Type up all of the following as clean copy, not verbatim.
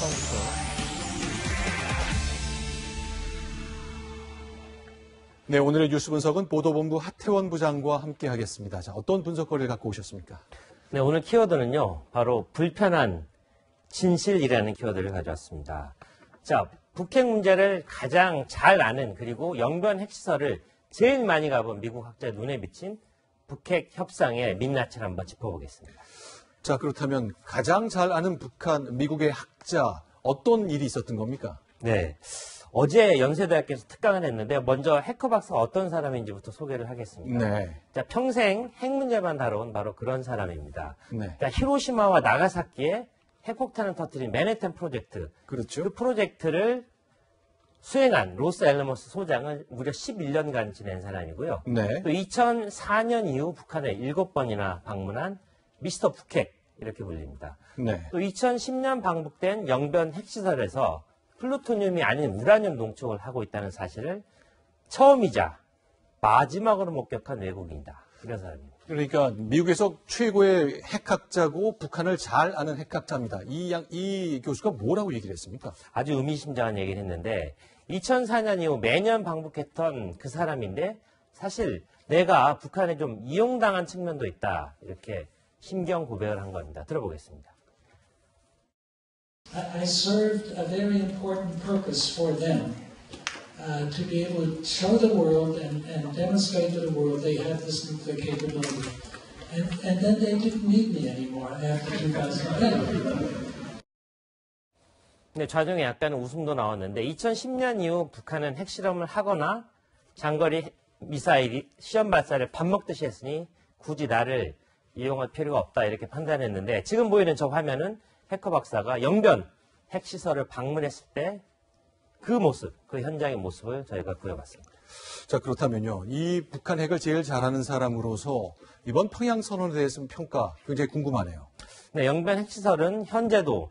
처음부터. 네, 오늘의 뉴스 분석은 보도본부 하태원 부장과 함께 하겠습니다. 자, 어떤 분석거리를 갖고 오셨습니까? 네, 오늘 키워드는요, 바로 불편한 진실이라는 키워드를 가져왔습니다. 자, 북핵 문제를 가장 잘 아는, 그리고 영변 핵시설을 제일 많이 가본 미국 학자의 눈에 비친 북핵 협상의 민낯을 한번 짚어보겠습니다. 자, 그렇다면 가장 잘 아는 북한, 미국의 학자, 어떤 일이 있었던 겁니까? 네. 어제 연세대학교에서 특강을 했는데 먼저 해커 박사가 어떤 사람인지부터 소개를 하겠습니다. 네. 자, 평생 핵 문제만 다뤄온 바로 그런 사람입니다. 네. 자, 히로시마와 나가사키에 핵폭탄을 터뜨린 맨해튼 프로젝트. 그렇죠. 그 프로젝트를 수행한 로스 앨러머스 소장을 무려 11년간 지낸 사람이고요. 네. 또 2004년 이후 북한을 7번이나 방문한 미스터 북핵 이렇게 불립니다. 네. 또 2010년 방북된 영변 핵시설에서 플루토늄이 아닌 우라늄 농축을 하고 있다는 사실을 처음이자 마지막으로 목격한 외국인이다. 이런 사람입니다. 그러니까 미국에서 최고의 핵학자고 북한을 잘 아는 핵학자입니다. 이 교수가 뭐라고 얘기를 했습니까? 아주 의미심장한 얘기를 했는데 2004년 이후 매년 방북했던 그 사람인데 사실 내가 북한에 좀 이용당한 측면도 있다. 이렇게 심경 고백을 한 겁니다. 들어보겠습니다. I served a very important purpose for them, to be able to show the world and demonstrate to the world they have this nuclear capability. And then they didn't need me anymore after 2010. 네, 좌중에 약간 웃음도 나왔는데 2010년 이후 북한은 핵실험을 하거나 장거리 미사일 시험 발사를 밥 먹듯이 했으니 굳이 나를 이용할 필요가 없다 이렇게 판단했는데 지금 보이는 저 화면은 해커 박사가 영변 핵시설을 방문했을 때 그 모습, 그 현장의 모습을 저희가 구해봤습니다. 자, 그렇다면요. 이 북한 핵을 제일 잘하는 사람으로서 이번 평양 선언에 대해서 평가 굉장히 궁금하네요. 네, 영변 핵시설은 현재도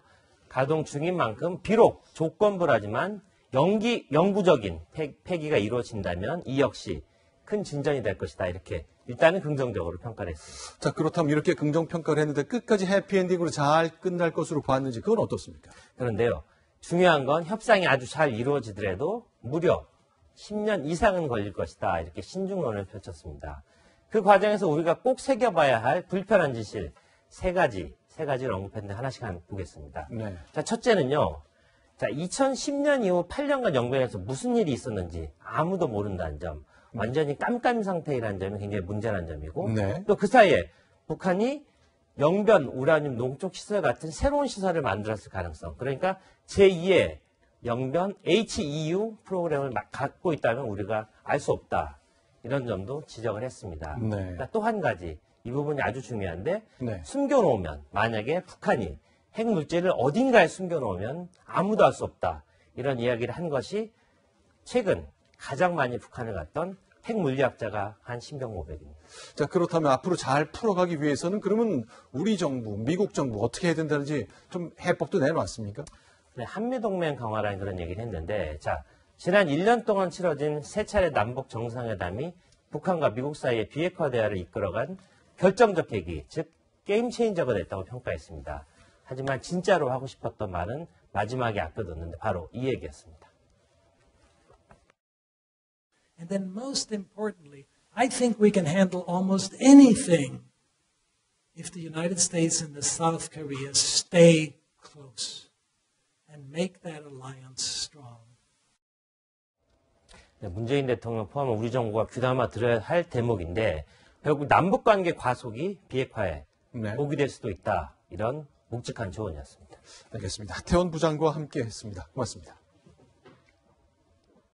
가동 중인 만큼 비록 조건부라지만 영구적인 폐기가 이루어진다면 이 역시 큰 진전이 될 것이다. 이렇게 일단은 긍정적으로 평가를 했습니다. 자, 그렇다면 이렇게 긍정평가를 했는데 끝까지 해피엔딩으로 잘 끝날 것으로 봤는지 그건 어떻습니까? 그런데요. 중요한 건 협상이 아주 잘 이루어지더라도 무려 10년 이상은 걸릴 것이다. 이렇게 신중론을 펼쳤습니다. 그 과정에서 우리가 꼭 새겨봐야 할 불편한 진실 세 가지를 언급했는데 하나씩 보겠습니다. 네. 자, 첫째는요. 자, 2010년 이후 8년간 영변에서 무슨 일이 있었는지 아무도 모른다는 점. 완전히 깜깜 상태이라는 점이 굉장히 문제라는 점이고 네. 또 그 사이에 북한이 영변 우라늄 농축 시설 같은 새로운 시설을 만들었을 가능성. 그러니까 제2의 영변 HEU 프로그램을 갖고 있다면 우리가 알 수 없다. 이런 점도 지적을 했습니다. 네. 그러니까 또 한 가지 이 부분이 아주 중요한데 네. 숨겨놓으면 만약에 북한이 핵물질을 어딘가에 숨겨놓으면 아무도 알 수 없다. 이런 이야기를 한 것이 최근 가장 많이 북한을 갔던 핵물리학자가 한 신병 고백입니다. 자, 그렇다면 앞으로 잘 풀어가기 위해서는 그러면 우리 정부, 미국 정부 어떻게 해야 된다는지 좀 해법도 내놨습니까? 네, 한미동맹 강화라는 그런 얘기를 했는데, 자, 지난 1년 동안 치러진 세 차례 남북 정상회담이 북한과 미국 사이의 비핵화 대화를 이끌어간 결정적 계기, 즉 게임 체인저가 됐다고 평가했습니다. 하지만 진짜로 하고 싶었던 말은 마지막에 아껴뒀는데 바로 이 얘기였습니다. And then most importantly, I think we can handle almost anything if the United States and the South Korea stay close and make that alliance strong. 네, 문재인 대통령 포함한 우리 정부가 귀담아 들어야 할 대목인데 결국 남북관계 과속이 비핵화에 네. 독이 될 수도 있다. 이런 묵직한 조언이었습니다. 알겠습니다. 하태원 부장과 함께 했습니다. 고맙습니다.